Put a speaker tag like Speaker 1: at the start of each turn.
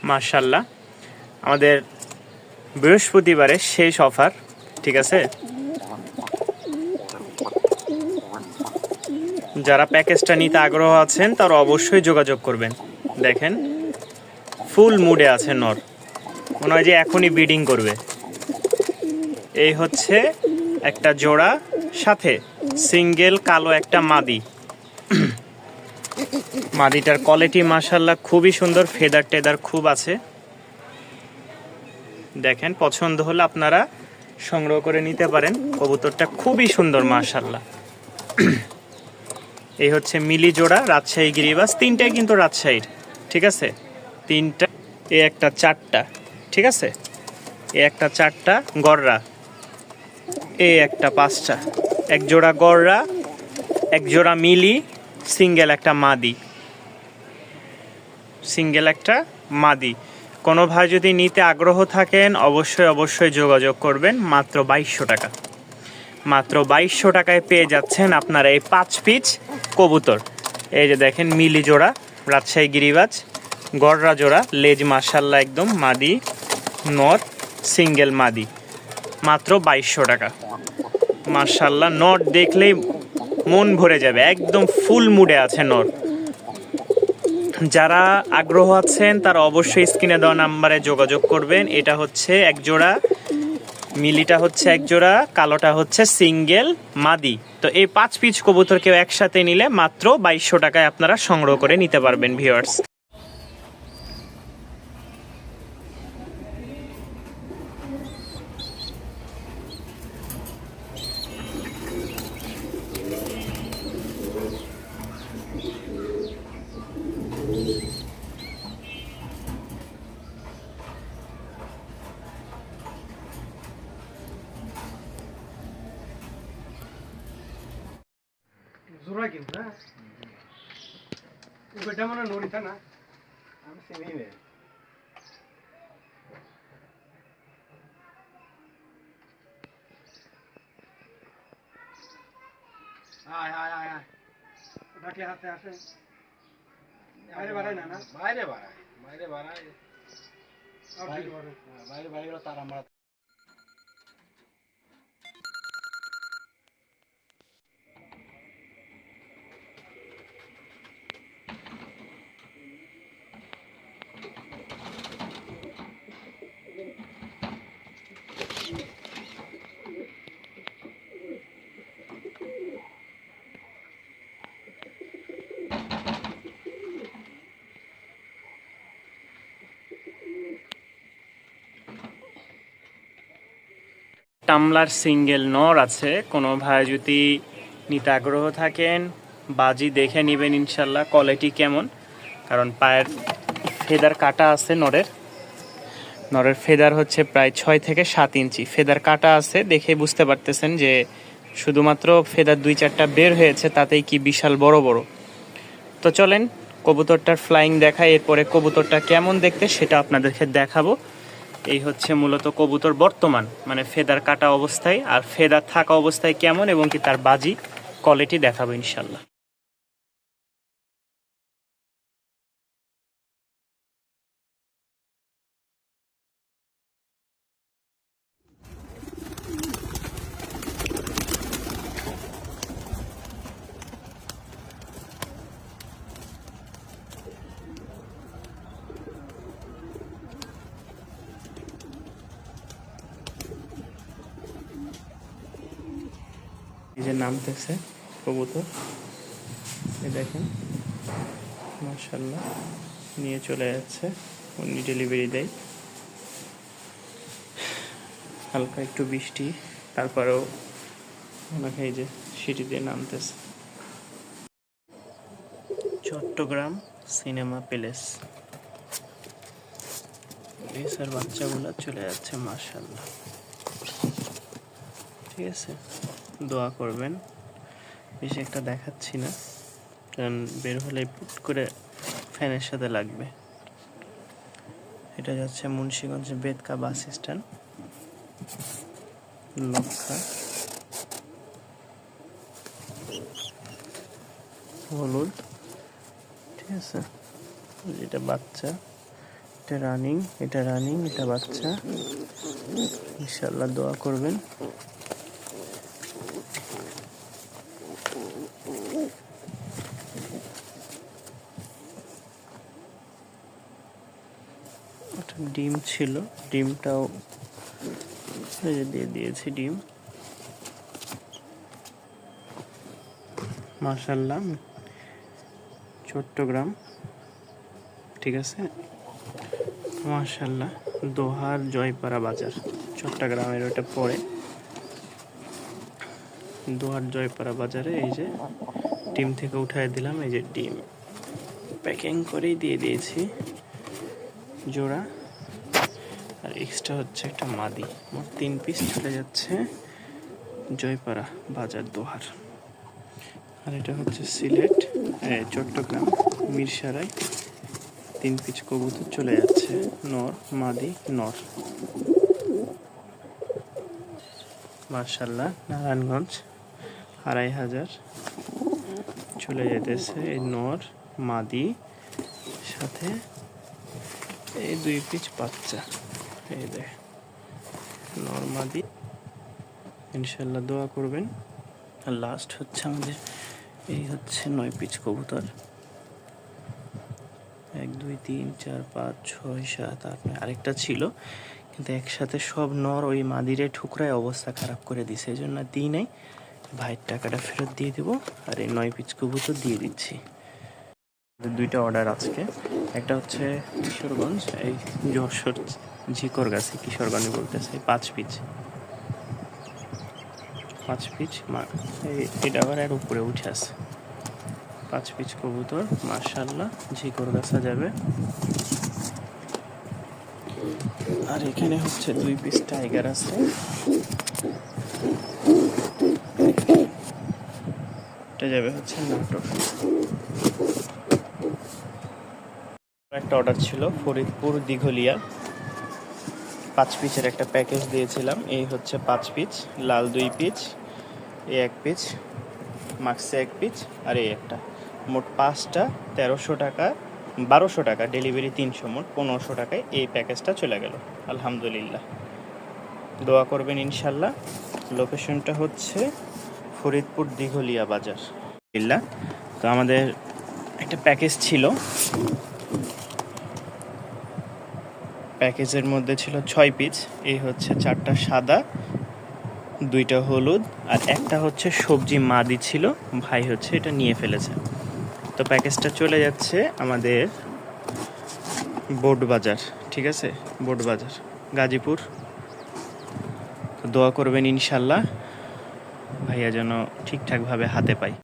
Speaker 1: মাশাআল্লাহ আমাদের বৃহস্পতিবারের শেষ অফার, ঠিক আছে। যারা প্যাকেজটা নিতে আগ্রহ আছেন তারা অবশ্যই যোগাযোগ করবেন। দেখেন ফুল মুডে আছে নর, মনে হয় যে এখনই ব্রিডিং করবে। এই হচ্ছে একটা জোড়া, সাথে সিঙ্গেল কালো একটা মাদি। মাদিটার কোয়ালিটি মাশাআল্লাহ খুবই সুন্দর, ফেদার টেদার খুব আছে। দেখেন পছন্দ হলে আপনারা সংগ্রহ করে নিতে পারেন। কবুতরটা খুবই সুন্দর মাশাআল্লাহ। এই হচ্ছে মিলি জোড়া, রাজশাহী গিরিবাজ, তিনটাই কিন্তু রাজশাহীর, ঠিক আছে। তিনটা, এ একটা চারটা, ঠিক আছে। এ একটা চারটা গররা, এ একটা পাঁচটা, এক জোড়া গররা, এক জোড়া মিলি, সিঙ্গেল একটা মাদি, সিঙ্গেল একটা মাদি। কোনো ভাই যদি নিতে আগ্রহ থাকেন অবশ্যই যোগাযোগ করবেন। মাত্র 2200 টাকা, মাত্র 2200 টাকায় পেয়ে যাচ্ছেন আপনারা এই 5 পিস কবুতর। এই যে দেখেন মিলি জোড়া, রাজশাহী গিরিবাজ, গররা জোড়া, লেজ মাশাআল্লাহ একদম, মাদি নর, সিঙ্গেল মাদি, মাত্র 2200 টাকা। মাশাআল্লাহ নর দেখলেই মন ভরে যাবে, একদম ফুল মুডে আছে নর। যারা আগ্রহ আছেন তারা অবশ্যই স্ক্রিনে দেওয়া নাম্বারে যোগাযোগ করবেন। এটা হচ্ছে এক জোড়া, মিলিটা হচ্ছে এক জোড়া, কালোটা হচ্ছে সিঙ্গেল মাদি। তো এই 5 পিস কবুতর কেউ একসাথে নিলে মাত্র 2200 টাকায় আপনারা সংগ্রহ করে নিতে পারবেন ভিউয়ার্স।
Speaker 2: জোড়া কিন্তু না, ওটা মানে নড়িতা না, আমি চিনি নে। আয় আয় আয় আয়, ডাকলে হাতে আসে, বাইরে বাড়ায় না, না বাইরে বাড়ায়, বাইরে বাড়ায়, বাইরে বাইরে গেলে তার আমরা
Speaker 1: টামলার সিঙ্গেল নর আছে। কোনো ভাই যদি নিতে আগ্রহ থাকেন বাজি দেখে নেবেন ইনশাল্লাহ কোয়ালিটি কেমন, কারণ পায়ের ফেদার কাটা আছে নরের। নরের ফেদার হচ্ছে প্রায় 6 থেকে 7 ইঞ্চি ফেদার কাটা আছে, দেখে বুঝতে পারতেছেন যে শুধুমাত্র ফেদার 2-4টা বের হয়েছে, তাতেই কি বিশাল বড় বড়। তো চলেন কবুতরটার ফ্লাইং দেখাই, এরপরে কবুতরটা কেমন দেখতে সেটা আপনাদেরকে দেখাবো। এই হচ্ছে মূলত কবুতর বর্তমান, মানে ফেদার কাটা অবস্থায়, আর ফেদার থাকা অবস্থায় কেমন এবং কি তার বাজি কোয়ালিটি দেখাবো ইনশাল্লাহ। এই যে নামতেছে কবুতর, এই দেখেন মাশাআল্লাহ নিয়ে চলে যাচ্ছে, উনি ডেলিভারি দেয়। হালকা একটু বৃষ্টি, তারপরেও ওনাকে এই যে সিটি দিয়ে নামতেছে। চট্টগ্রাম সিনেমা প্যালেস, এসের বাচ্চাগুলো চলে যাচ্ছে মাশাআল্লাহ। ঠিক আছে, দোয়া করবেন। বেশি একটা দেখাচ্ছি না, কারণ বের হলে পুট করে ফ্যানের সাথে লাগবে। এটা যাচ্ছে মুন্সিগঞ্জ বেদকা বাস স্ট্যান্ড, লক্ষা, হলুদ, ঠিক আছে। যেটা বাচ্চা এটা রানিং, এটা বাচ্চা। ইনশাল্লাহ দোয়া করবেন। ওটা ডিম ছিল, ডিমটাও এই যে দিয়ে দিয়েছি ডিম। মাশাআল্লাহ, চট্টগ্রাম, ঠিক আছে। মাশাআল্লাহ, দোহার জয়পাড়া বাজার, চট্টগ্রামের ওটা পরে। দোহার জয়পাড়া বাজারে এই যে ডিম থেকে উঠায় দিলাম, এই যে ডিম প্যাকিং করেই দিয়ে দিয়েছি জোড়া। আর এক্সট্রা হচ্ছে একটা মাদি। মোট 3 পিস চলে যাচ্ছে জয়পাড়া বাজার দোহার। আর এটা হচ্ছে সিলেট, চট্টগ্রাম মিরসরাই। 3 পিস কবুতর চলে যাচ্ছে, নর মাদি নর। মাশাআল্লাহ, নারায়ণগঞ্জ 2500 চলে যেতেছে এই নর মাদি, সাথে এই 2 পিস বাচ্চা। এই দেখ নর মাদি, ইনশাল্লাহ দোয়া করবেন। আর লাস্ট হচ্ছে আমাদের এই হচ্ছে 9 পিস কবুতর। 1 2 3 4 5 6 7 8 9। আরেকটা ছিল কিন্তু একসাথে সব নর ওই মাদিরে ঠুকরায় অবস্থা খারাপ করে দিছে, এই জন্য দিই নাই। ভাইয়ের টাকাটা ফেরত দিয়ে দেব। আর এই 9 পিস কবুতর দিয়ে দিচ্ছি। 2টা অর্ডার আজকে। একটা হচ্ছে কিশোরগঞ্জ, এই যশোর ঝিকর গাছে কিশোরগঞ্জ বলতেছে, 5 পিস এটা আবার এর উপরে উঠে আছে। 5 পিস কবুতর মাশাআল্লাহ, ঝিকর গাছা যাবে। আর এখানে হচ্ছে 2 পিস টাইগার আছে। এটা যাবে হচ্ছে নাটোর। একটা অর্ডার ছিল ফরিদপুর দিঘলিয়া, 5 পিসের একটা প্যাকেজ দিয়েছিলাম। এই হচ্ছে 5 পিস, লাল 2 পিস, এই 1 পিস, মাক্সে 1 পিস, আর এই একটা। মোট 5টা 1300 টাকা, 1200 টাকা, ডেলিভারি 300, মোট 1500 টাকায় এই প্যাকেজটা চলে গেল। আলহামদুলিল্লাহ, দোয়া করবেন ইনশাল্লাহ। লোকেশনটা হচ্ছে ফরিদপুর দিঘলিয়া বাজার। তো আমাদের একটা প্যাকেজ ছিল, প্যাকেজের মধ্যে ছিল 6 পিস। এই হচ্ছে 4টা সাদা, 2টা হলুদ, আর একটা হচ্ছে সবজি মাদি ছিল। ভাই হচ্ছে এটা নিয়ে ফেলেছে। তো প্যাকেজটা চলে যাচ্ছে আমাদের বোট বাজার, ঠিক আছে, বোট বাজার গাজীপুর। তো দোয়া করবেন ইনশাল্লাহ ভাইয়া যেন ঠিকঠাকভাবে হাতে পাই।